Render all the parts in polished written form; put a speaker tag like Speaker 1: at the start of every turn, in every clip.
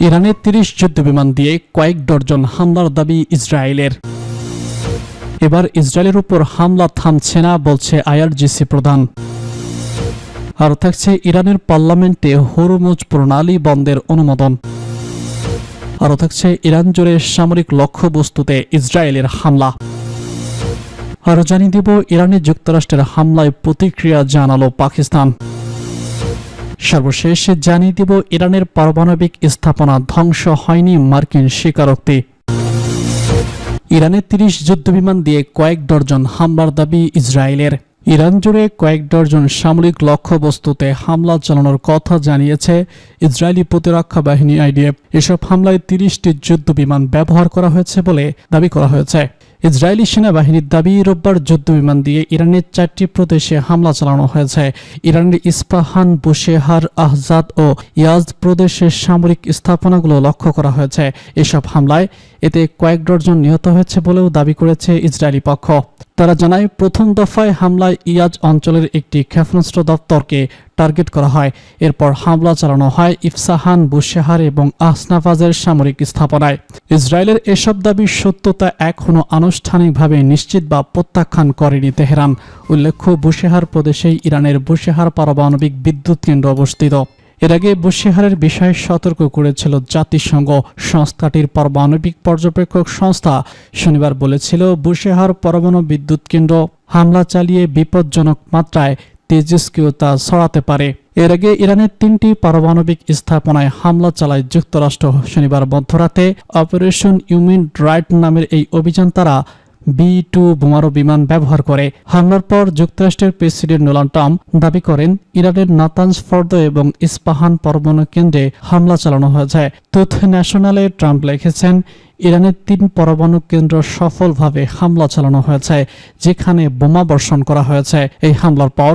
Speaker 1: ইরানের ৩০ যুদ্ধবিমান দিয়ে কয়েক ডজন হামলার দাবি ইসরায়েলের। এবার ইসরায়েলের উপর হামলা থামছে না বলছে আইআরজিসি প্রধান। আরও থাকছে ইরানের পার্লামেন্টে হরমুজ প্রণালী বন্ধের অনুমোদন। আরও থাকছে ইরান জুড়ে সামরিক লক্ষ্যবস্তুতে ইসরায়েলের হামলা। আরও জানিয়ে দিব ইরানে যুক্তরাষ্ট্রের হামলায় প্রতিক্রিয়া জানালো পাকিস্তান। সর্বশেষ জানিয়ে দিব ইরানের পারমাণবিক স্থাপনা ধ্বংস হয়নি মার্কিন স্বীকারোক্তি। ইরানের ৩০ যুদ্ধবিমান দিয়ে কয়েক ডজন হামলার দাবি ইসরায়েলের। ইরান জুড়ে কয়েক ডজন সামরিক লক্ষ্যবস্তুতে হামলা চালানোর কথা জানিয়েছে ইসরায়েলি প্রতিরক্ষা বাহিনী আইডিএফ। এসব হামলায় ৩০টি যুদ্ধবিমান ব্যবহার করা হয়েছে বলে দাবি করা হয়েছে। ইসরায়েলি সেনাবাহিনীর দাবি, রোববার যুদ্ধবিমান দিয়ে ইরানের ৪টি প্রদেশে হামলা চালানো হয়েছে। ইরানের ইস্পাহান, বুশেহার, আহজাদ ও ইয়াজদ প্রদেশের সামরিক স্থাপনাগুলো লক্ষ্য করা হয়েছে। এসব হামলায় এতে কয়েক ডজন নিহত হয়েছে বলেও দাবি করেছে ইসরায়েলি পক্ষ। তারা জানায়, প্রথম দফায় হামলায় ইয়াজ অঞ্চলের একটি ক্ষেপণাস্ত্র দপ্তরকে টার্গেট করা হয়। এরপর হামলা চালানো হয় ইফসাহান, বুশেহার এবং আসনাফাজের সামরিক স্থাপনায়। ইসরায়েলের এসব দাবির সত্যতা এখনও আনুষ্ঠানিকভাবে নিশ্চিত বা প্রত্যাখ্যান করেনি তেহরান। উল্লেখ্য, বুশেহার প্রদেশেই ইরানের বুশেহার পারমাণবিক বিদ্যুৎ কেন্দ্র অবস্থিত। এর আগে বুশেহারের বিষয়ে সতর্ক করেছিল জাতিসংঘ। সংস্থাটির পারমাণবিক পর্যবেক্ষক সংস্থা শনিবার বলেছিল, বুশেহার পরমাণু বিদ্যুৎ কেন্দ্র হামলা চালিয়ে বিপজ্জনক মাত্রায় তেজস্ক্রিয়তা ছড়াতে পারে। এর আগে ইরানের ৩টি পারমাণবিক স্থাপনায় হামলা চালায় যুক্তরাষ্ট্র। শনিবার মধ্যরাতে অপারেশন ইউমিন রাইট নামের এই অভিযান তারা B-2 বোমারু বিমান ব্যবহার করে। হামলার পর যুক্তরাষ্ট্রের প্রেসিডেন্ট ডোনাল্ড ট্রাম্প দাবি করেন, ইরানের নাতানজ ফর্দ এবং ইস্পাহান পরমাণু কেন্দ্রে হামলা চালানো হয়েছে। তুথ ন্যাশনালে ট্রাম্প লিখেছেন, ইরানের 3 পরমাণু কেন্দ্র সফলভাবে হামলা চালানো হয়েছে, যেখানে বোমা বর্ষণ করা হয়েছে। এই হামলার পর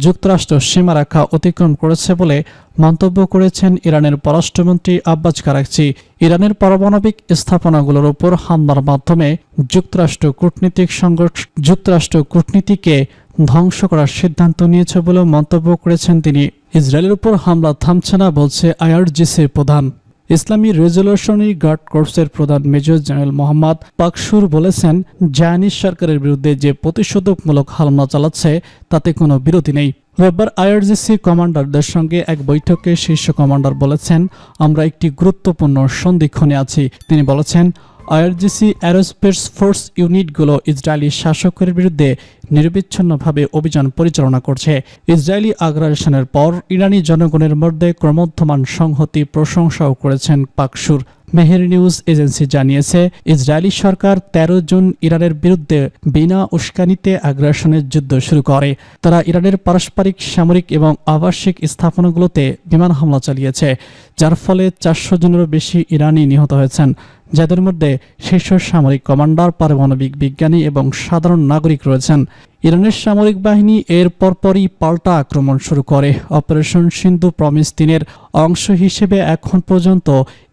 Speaker 1: যুক্তরাষ্ট্র সীমারেখা অতিক্রম করেছে বলে মন্তব্য করেছেন ইরানের পররাষ্ট্রমন্ত্রী আব্বাস আরাগচি। ইরানের পারমাণবিক স্থাপনাগুলোর উপর হামলার মাধ্যমে যুক্তরাষ্ট্র কূটনীতিকে ধ্বংস করার সিদ্ধান্ত নিয়েছে বলে মন্তব্য করেছেন তিনি। ইসরায়েলের উপর হামলা থামছে না বলছে আইআরজিসির প্রধান। ইসলামী রেজলিউশনারি গার্ড কর্পসের প্রধান মেজর জেনারেল মোহাম্মদ পাকসুর বলেছেন, জায়নিজ সরকারের বিরুদ্ধে যে প্রতিশোধকমূলক হামলা চালাচ্ছে তাতে কোনো বিরতি নেই। রোববার আইআরজিসি কমান্ডারদের সঙ্গে এক বৈঠকে শীর্ষ কমান্ডার বলেছেন, আমরা একটি গুরুত্বপূর্ণ সন্ধিক্ষণে আছি। তিনি বলেছেন, আইআরজিসি অ্যারোস্পেস ফোর্স ইউনিটগুলো ইসরায়েলি শাসকের বিরুদ্ধে নিরবিচ্ছিন্নভাবে অভিযান পরিচালনা করছে। ইসরায়েলি আগ্রাসনের পর ইরানি জনগণের মধ্যে ক্রমবর্ধমান সংহতি প্রশংসাও করেছেন পাকসুর। মেহের নিউজ এজেন্সি জানিয়েছে, ইসরায়েলি সরকার 13 জুন ইরানের বিরুদ্ধে বিনা উস্কানিতে আগ্রাসনের যুদ্ধ শুরু করে। তারা ইরানের পারস্পরিক সামরিক এবং আবাসিক স্থাপনাগুলোতে বিমান হামলা চালিয়েছে, যার ফলে 400 জনেরও বেশি ইরানি নিহত হয়েছেন, যাদের মধ্যে শীর্ষ সামরিক কমান্ডার, পারমাণবিক বিজ্ঞানী এবং সাধারণ নাগরিক রয়েছেন। ইরানের সামরিক বাহিনী এর পরপরই পাল্টা আক্রমণ শুরু করে। অপারেশন সিন্ধু প্রমিস 3-এর অংশ হিসেবে এখন পর্যন্ত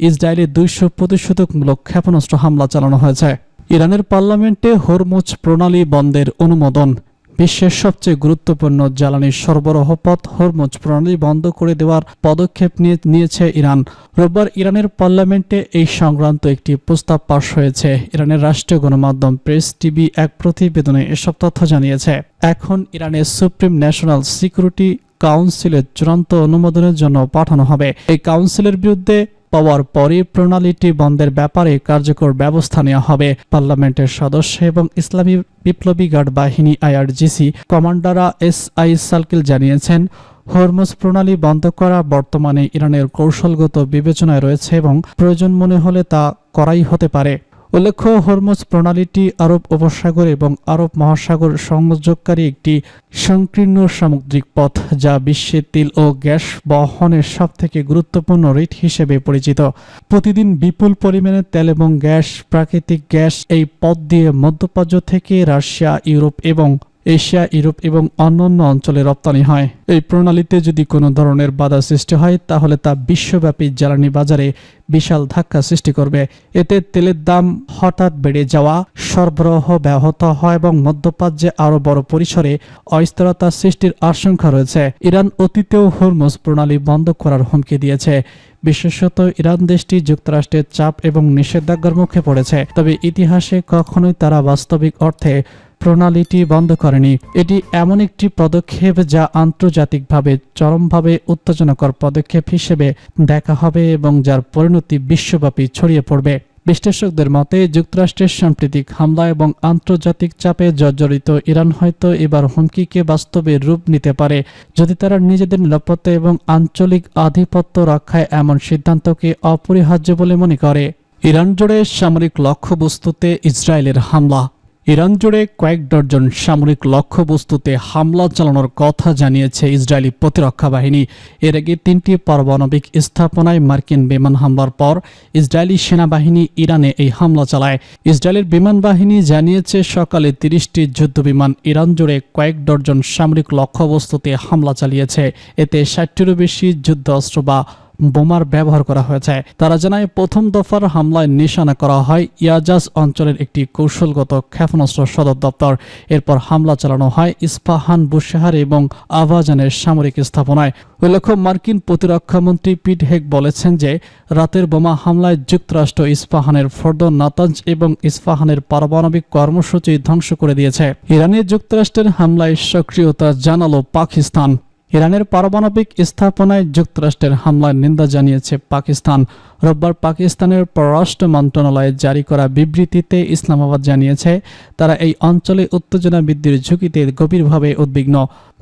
Speaker 1: ইসরায়েলে 200 প্রতিশোধকমূলক ক্ষেপণাস্ত্র হামলা চালানো হয়েছে। ইরানের পার্লামেন্টে হরমুজ প্রণালী বন্ধের অনুমোদন। বিশ্বের সবচেয়ে গুরুত্বপূর্ণ জ্বালানি সরবরাহ পথ হরমুজ প্রণালী বন্ধ করে দেওয়ার পদক্ষেপ নিয়েছে ইরান। রোববার ইরানের পার্লামেন্টে এই সংক্রান্ত একটি প্রস্তাব পাস হয়েছে। ইরানের রাষ্ট্রীয় গণমাধ্যম প্রেস টিভি এক প্রতিবেদনে এসব তথ্য জানিয়েছে। এখন ইরানের সুপ্রিম ন্যাশনাল সিকিউরিটি কাউন্সিলের চূড়ান্ত অনুমোদনের জন্য পাঠানো হবে। এই কাউন্সিলের বিরুদ্ধে পাওয়ার পরে প্রণালীটি বন্ধের ব্যাপারে কার্যকর ব্যবস্থা নেওয়া হবে। পার্লামেন্টের সদস্য এবং ইসলামী বিপ্লবী গার্ড বাহিনী আইআরজিসি কমান্ডাররা SI সার্কেল জানিয়েছেন, হরমুজ প্রণালী বন্ধ করা বর্তমানে ইরানের কৌশলগত বিবেচনায় রয়েছে এবং প্রয়োজন মনে হলে তা করাই হতে পারে। উল্লেখ্য, হরমুজ প্রণালীটি আরব উপসাগর এবং আরব মহাসাগর সংযোগকারী একটি সংকীর্ণ সামুদ্রিক পথ, যা বিশ্বে তেল ও গ্যাস বহনের সবথেকে গুরুত্বপূর্ণ রুট হিসেবে পরিচিত। প্রতিদিন বিপুল পরিমাণে তেল এবং প্রাকৃতিক গ্যাস এই পথ দিয়ে মধ্যপ্রাচ্য থেকে রাশিয়া, ইউরোপ এবং এশিয়া, ইউরোপ এবং অন্যান্য অঞ্চলে রপ্তানি হয়। এই প্রণালীতে যদি কোনো ধরনের বাধা সৃষ্টি হয় তাহলে তা বিশ্বব্যাপী জ্বালানি বাজারে বিশাল ধাক্কা সৃষ্টি করবে। এতে তেলের দাম হঠাৎ বেড়ে যাওয়া, সরবরাহ ব্যাহত হয় এবং মধ্যপ্রাচ্যে আরও বড় পরিসরে অস্থিরতা সৃষ্টির আশঙ্কা রয়েছে। ইরান অতীতেও হরমুজ প্রণালী বন্ধ করার হুমকি দিয়েছে। বিশেষত ইরান দেশটি যুক্তরাষ্ট্রের চাপ এবং নিষেধাজ্ঞার মুখে পড়েছে, তবে ইতিহাসে কখনোই তারা বাস্তবিক অর্থে প্রণালীটি বন্ধ করেনি। এটি এমন একটি পদক্ষেপ যা আন্তর্জাতিকভাবে চরমভাবে উত্তেজনাকর পদক্ষেপ হিসেবে দেখা হবে এবং যার পরিণতি বিশ্বব্যাপী ছড়িয়ে পড়বে। বিশ্লেষকদের মতে যুক্তরাষ্ট্রের সাম্প্রতিক হামলা এবং আন্তর্জাতিক চাপে জর্জরিত ইরান হয়তো এবার হুমকিকে বাস্তবে রূপ নিতে পারে যদি তারা নিজেদের নিরাপত্তা এবং আঞ্চলিক আধিপত্য রক্ষায় এমন সিদ্ধান্তকে অপরিহার্য বলে মনে করে। ইরান জুড়ে সামরিক লক্ষ্যবস্তুতে ইসরায়েলের হামলা। ইরান জুড়ে কয়েক ডজন সামরিক লক্ষ্যবস্তুতে হামলা চালানোর কথা জানিয়েছে ইসরায়েলি প্রতিরক্ষা বাহিনী। এর আগে 3টি পারমাণবিক স্থাপনায় মার্কিন বিমান হামলার পর ইসরায়েলি সেনাবাহিনী ইরানে এই হামলা চালায়। ইসরায়েলের বিমান বাহিনী জানিয়েছে সকালে 30টি যুদ্ধবিমান ইরান জুড়ে কয়েক ডজন সামরিক লক্ষ্যবস্তুতে হামলা চালিয়েছে। এতে 60টিরও বেশি যুদ্ধাস্ত্র বা বোমার ব্যবহার করা হয়েছে। তারা জানায় প্রথম দফার হামলায় নিশানা করা হয় ইয়াজাজ অঞ্চলের একটি কৌশলগত ক্ষেপণাস্ত্র সদর দপ্তর। এরপর হামলা চালানো হয় ইস্পাহান, বুশেহার এবং আভাজানের সামরিক স্থাপনায়। উল্লেখ্য, মার্কিন প্রতিরক্ষামন্ত্রী পিট হেগ বলেছেন যে রাতের বোমা হামলায় যুক্তরাষ্ট্র ইস্পাহানের ফর্দ, নাতাঞ্জ এবং ইস্পাহানের পারমাণবিক কর্মসূচি ধ্বংস করে দিয়েছে। ইরানে যুক্তরাষ্ট্রের হামলায় সক্রিয়তা জানালো পাকিস্তান। ইরানের পারমাণবিক স্থাপনায় যুক্তরাষ্ট্রের হামলার নিন্দা জানিয়েছে পাকিস্তান। রোববার পাকিস্তানের পররাষ্ট্র মন্ত্রণালয়ে জারি করা বিবৃতিতে ইসলামাবাদ জানিয়েছে তারা এই অঞ্চলে উত্তেজনা বৃদ্ধির ঝুঁকিতে গভীরভাবে উদ্বিগ্ন।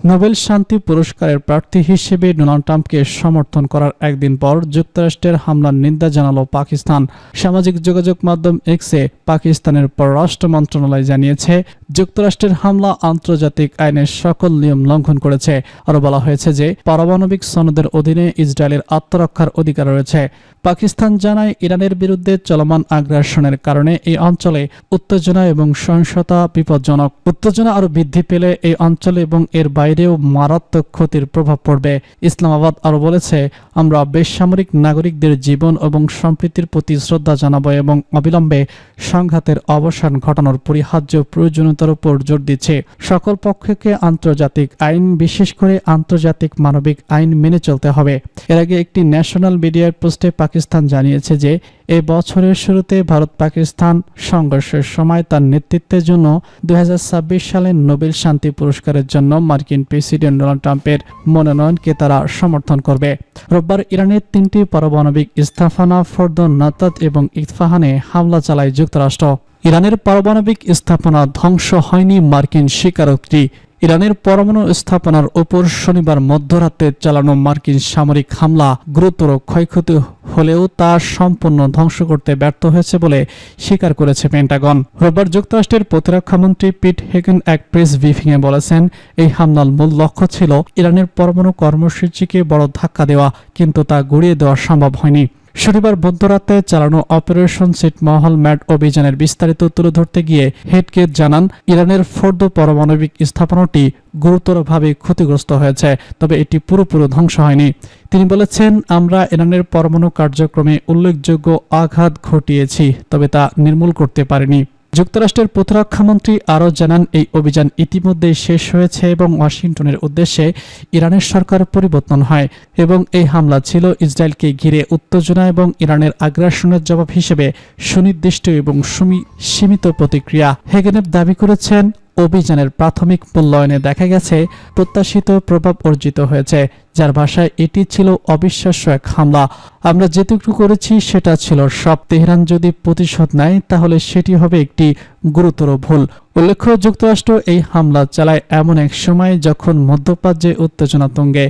Speaker 1: নোবেল শান্তি পুরস্কারের প্রার্থী হিসেবে ডোনাল্ড ট্রাম্পকে সমর্থন করার একদিন পর যুক্তরাষ্ট্রের হামলার নিন্দা জানালো পাকিস্তান। সামাজিক যোগাযোগ মাধ্যম এক্সে পাকিস্তানের পররাষ্ট্র মন্ত্রণালয় জানিয়েছে যুক্তরাষ্ট্রের হামলা আন্তর্জাতিক আইনের সকল নিয়ম লঙ্ঘন করেছে। আরও বলা হয়েছে যে পারমাণবিক সনদের অধীনে ইসরায়েলের আত্মরক্ষার অধিকার রয়েছে। পাকিস্তান জানায় ইরানের বিরুদ্ধে চলমান আগ্রাসনের কারণে এই অঞ্চলে উত্তেজনা এবং সহিংসতা বিপজ্জনক। উত্তেজনা আরও বৃদ্ধি পেলে এই অঞ্চলে এবং এর বাইরেও মারাত্মক ক্ষতির প্রভাব পড়বে। ইসলামাবাদ আরও বলেছে, আমরা বেসামরিক নাগরিকদের জীবন এবং সম্প্রীতির প্রতি শ্রদ্ধা জানাবো এবং অবিলম্বে সংঘাতের অবসান ঘটানোর পরিহার্য প্রয়োজনীয়তার উপর জোর দিচ্ছে। সকল পক্ষকে আন্তর্জাতিক আইন, বিশেষ করে আন্তর্জাতিক মানবিক আইন মেনে চলতে হবে। এর আগে একটি ন্যাশনাল মিডিয়ার পোস্টে পাকিস্তান জানিয়েছে যে এই বছরের শুরুতে ভারত পাকিস্তান সংঘর্ষের সময় তার নেতৃত্বের জন্য 2026 সালে নোবেল শান্তি পুরস্কারের জন্য মার্কিন প্রেসিডেন্ট ডোনাল্ড ট্রাম্পের মনোনয়নকে তারা সমর্থন করবে। রোববার ইরানের 3টি পারমাণবিক স্থাপনা ফর্দ, নাতাঞ্জ এবং ইস্পাহানে হামলা চালায় যুক্তরাষ্ট্র। ইরানের পারমাণবিক স্থাপনা ধ্বংস হয়নি মার্কিন স্বীকারোক্তি। ইরানের পরমাণু স্থাপনার উপর শনিবার মধ্যরাতে চালানো মার্কিন সামরিক হামলা গুরুতর ক্ষয়ক্ষতি হলেও তা সম্পূর্ণ ধ্বংস করতে ব্যর্থ হয়েছে বলে স্বীকার করেছে পেন্টাগন। রোববার যুক্তরাষ্ট্রের প্রতিরক্ষামন্ত্রী পিট হেগেন এক প্রেস ব্রিফিংয়ে বলেছেন, এই হামলার মূল লক্ষ্য ছিল ইরানের পরমাণু কর্মসূচিকে বড় ধাক্কা দেওয়া, কিন্তু তা গুড়িয়ে দেওয়া সম্ভব হয়নি। শনিবার মধ্যরাতে চালানো অপারেশন ছিটমহল ম্যাড অভিযানের বিস্তারিত তুলে ধরতে গিয়ে হেডগেট জানান, ইরানের ফর্দ পারমাণবিক স্থাপনাটি গুরুতরভাবে ক্ষতিগ্রস্ত হয়েছে, তবে এটি পুরোপুরি ধ্বংস হয়নি। তিনি বলেছেন, আমরা ইরানের পরমাণু কার্যক্রমে উল্লেখযোগ্য আঘাত ঘটিয়েছি, তবে তা নির্মূল করতে পারিনি। যুক্তরাষ্ট্রের প্রতিরক্ষামন্ত্রী আরও জানান, এই অভিযান ইতিমধ্যেই শেষ হয়েছে এবং ওয়াশিংটনের উদ্দেশ্যে ইরানের সরকার পরিবর্তন হয় এবং এই হামলা ছিল ইসরায়েলকে ঘিরে উত্তেজনা এবং ইরানের আগ্রাসনের জবাব হিসেবে সুনির্দিষ্ট এবং সীমিত প্রতিক্রিয়া। হেগেনেভ দাবি করেছেন, অভিযানের প্রাথমিক মূল্যায়নে দেখা গেছে প্রত্যাশিত প্রভাব অর্জিত হয়েছে, যার ভাষায় এটি ছিল অবিশ্বাস্য এক হামলা। আমরা যেটুকু করেছি সেটা ছিল সব। তেহরান যদি প্রতিশোধ নেয় তাহলে সেটি হবে একটি গুরুতর ভুল। উল্লেখ্য, যুক্তরাষ্ট্র এই হামলা চালায় এমন এক সময় যখন মধ্যপ্রাচ্যে উত্তেজনা তুঙ্গে।